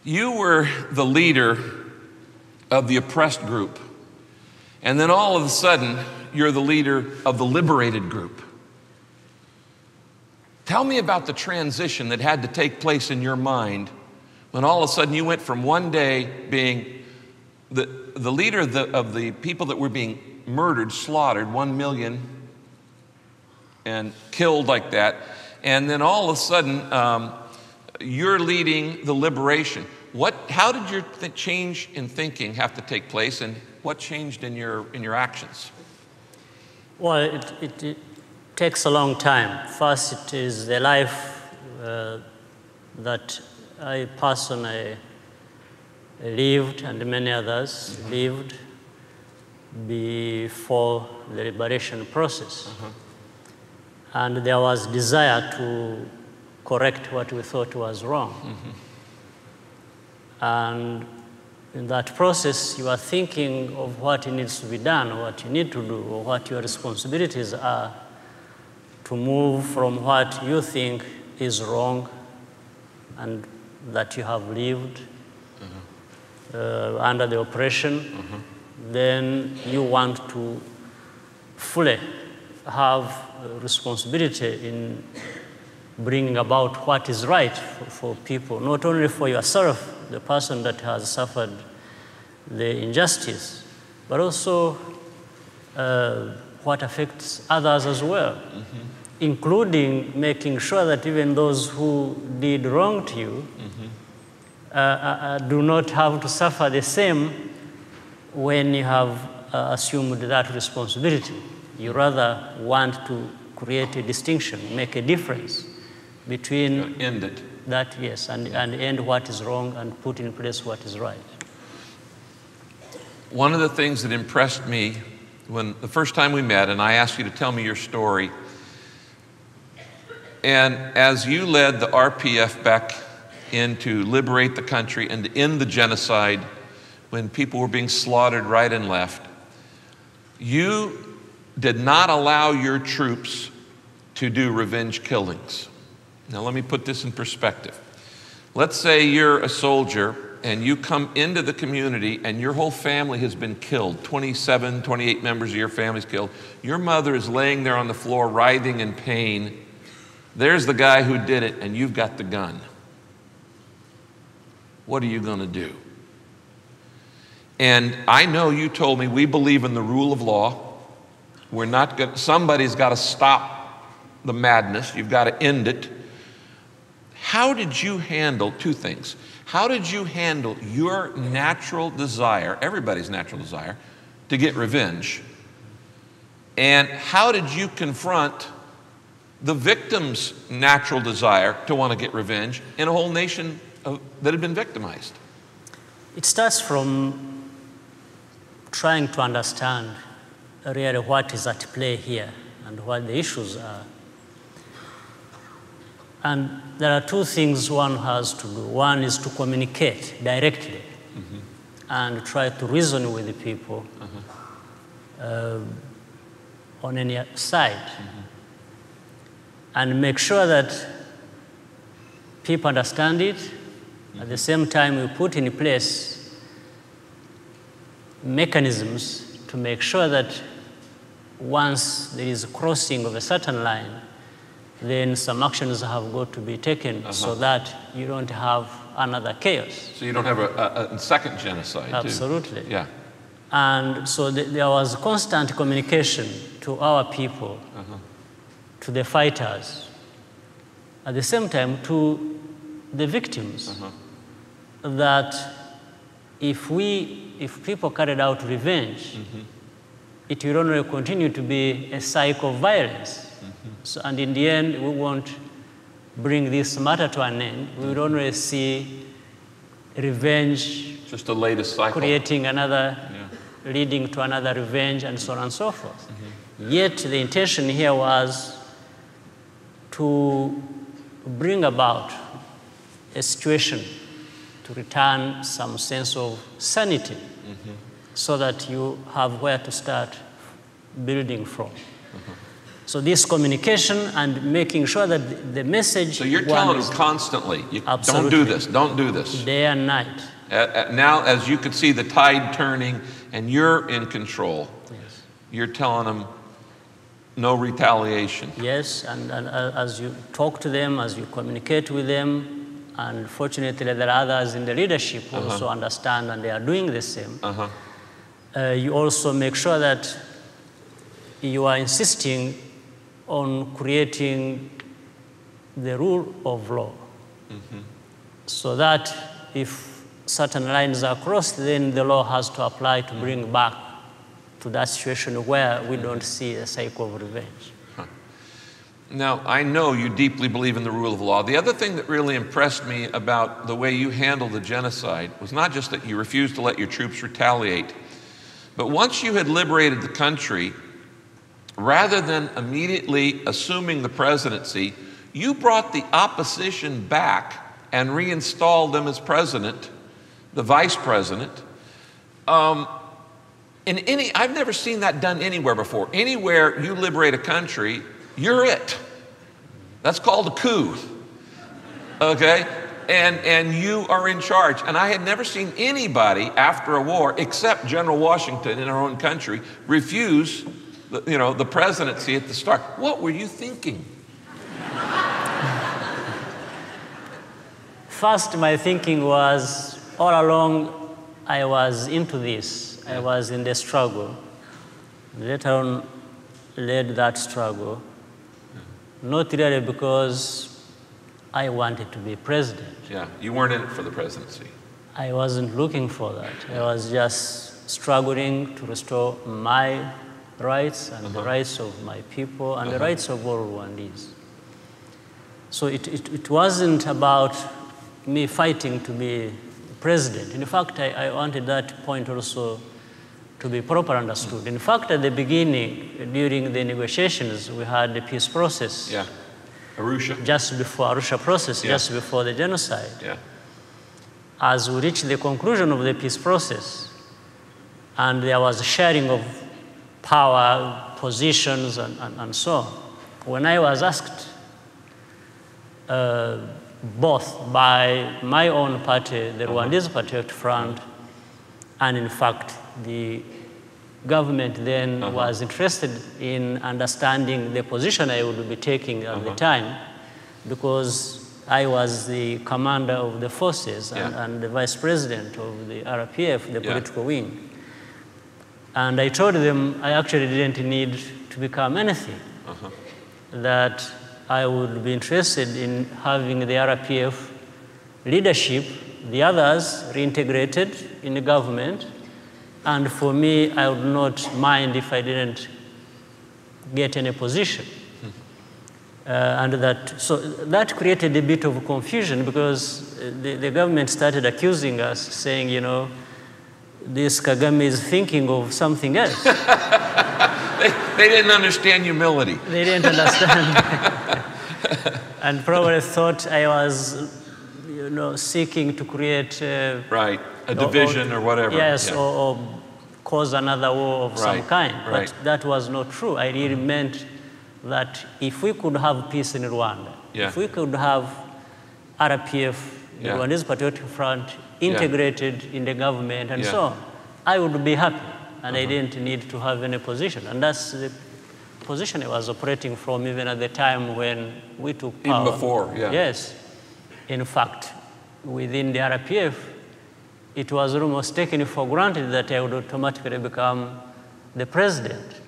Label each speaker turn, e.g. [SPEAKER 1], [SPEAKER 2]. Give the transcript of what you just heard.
[SPEAKER 1] You were the leader of the oppressed group, and then all of a sudden, you're the leader of the liberated group. Tell me about the transition that had to take place in your mind when all of a sudden you went from one day being the leader of the people that were being murdered, slaughtered, 1 million, and killed like that, and then all of a sudden you're leading the liberation. How did your change in thinking have to take place, and what changed in your actions?
[SPEAKER 2] Well, it takes a long time. First, it is the life that I personally lived and many others lived before the liberation process. And there was desire to correct what we thought was wrong. And in that process, you are thinking of what needs to be done, or what you need to do, or what your responsibilities are to move from what you think is wrong and that you have lived under the oppression. Then you want to fully have responsibility in bringing about what is right for people, not only for yourself, the person that has suffered the injustice, but also what affects others as well, including making sure that even those who did wrong to you do not have to suffer the same when you have assumed that responsibility. You rather want to create a distinction, make a difference between
[SPEAKER 1] end it.
[SPEAKER 2] That, yes, and end what is wrong and put in place what is right.
[SPEAKER 1] One of the things that impressed me when the first time we met, and I asked you to tell me your story, and as you led the RPF back in to liberate the country and to end the genocide when people were being slaughtered right and left, you did not allow your troops to do revenge killings. Now let me put this in perspective. Let's say you're a soldier and you come into the community and your whole family has been killed. 27, 28 members of your family's killed. Your mother is laying there on the floor writhing in pain. There's the guy who did it and you've got the gun. What are you going to do? And I know you told me we believe in the rule of law. We're not going. Somebody's got to stop the madness. You've got to end it. How did you handle two things? How did you handle your natural desire, everybody's natural desire, to get revenge? And how did you confront the victim's natural desire to want to get revenge in a whole nation that had been victimized?
[SPEAKER 2] It starts from trying to understand really what is at play here and what the issues are. And there are two things one has to do. One is to communicate directly and try to reason with the people on any side and make sure that people understand it. At the same time, we put in place mechanisms to make sure that once there is a crossing of a certain line, then some actions have got to be taken so that you don't have another chaos.
[SPEAKER 1] So you don't have a second genocide.
[SPEAKER 2] Absolutely.
[SPEAKER 1] Too. Yeah.
[SPEAKER 2] And so there was constant communication to our people, to the fighters, at the same time to the victims, that if people carried out revenge, it will only continue to be a cycle of violence. So, and in the end, we won't bring this matter to an end. We will only see revenge,
[SPEAKER 1] just the latest cycle,
[SPEAKER 2] creating another, leading to another revenge, and so on and so forth. Yet the intention here was to bring about a situation to return some sense of sanity so that you have where to start building from. So this communication and making sure that the message.
[SPEAKER 1] So you're telling them constantly, don't do this, don't do this.
[SPEAKER 2] Day and night.
[SPEAKER 1] Now, as you could see the tide turning and you're in control,
[SPEAKER 2] Yes.
[SPEAKER 1] You're telling them no retaliation.
[SPEAKER 2] Yes, and as you talk to them, as you communicate with them, and fortunately there are others in the leadership who also understand and they are doing the same. You also make sure that you are insisting on creating the rule of law, so that if certain lines are crossed, then the law has to apply to bring back to that situation where we don't see a cycle of revenge.
[SPEAKER 1] Now, I know you deeply believe in the rule of law. The other thing that really impressed me about the way you handled the genocide was not just that you refused to let your troops retaliate, but once you had liberated the country, rather than immediately assuming the presidency, you brought the opposition back and reinstalled them as president, the vice president. I've never seen that done anywhere before. Anywhere you liberate a country, you're it. That's called a coup, okay? And you are in charge. And I had never seen anybody after a war, except General Washington in our own country, refuse the presidency at the start. What were you thinking?
[SPEAKER 2] First, my thinking was, all along, I was into this. I was in the struggle. Later on, led that struggle. Not really because I wanted to be president.
[SPEAKER 1] Yeah, you weren't in it for the presidency.
[SPEAKER 2] I wasn't looking for that. I was just struggling to restore my rights and the rights of my people and the rights of all Rwandese. So it wasn't about me fighting to be president. In fact, I wanted that point also to be properly understood. In fact, at the beginning, during the negotiations, we had the peace process.
[SPEAKER 1] Yeah, Arusha.
[SPEAKER 2] Just before Arusha process, just before the genocide.
[SPEAKER 1] Yeah.
[SPEAKER 2] As we reached the conclusion of the peace process, and there was a sharing of power, positions, and so on. When I was asked both by my own party, the Rwandese Patriotic Front, and in fact, the government then was interested in understanding the position I would be taking at the time, because I was the commander of the forces and the vice president of the RPF, the political wing. And I told them I actually didn't need to become anything, that I would be interested in having the RPF leadership, the others reintegrated in the government, and for me, I would not mind if I didn't get any position. So that created a bit of confusion, because the government started accusing us, saying, this Kagame is thinking of something else.
[SPEAKER 1] They didn't understand humility.
[SPEAKER 2] They didn't understand. And probably thought I was, seeking to create
[SPEAKER 1] a division or whatever.
[SPEAKER 2] Yes, or cause another war of some kind. But that was not true. I really meant that if we could have peace in Rwanda, if we could have RPF, the Rwandese Patriotic Front, integrated in the government and so on, I would be happy. And I didn't need to have any position. And that's the position I was operating from even at the time when we took power.
[SPEAKER 1] Even before,
[SPEAKER 2] Yes. In fact, within the RPF, it was almost taken for granted that I would automatically become the president.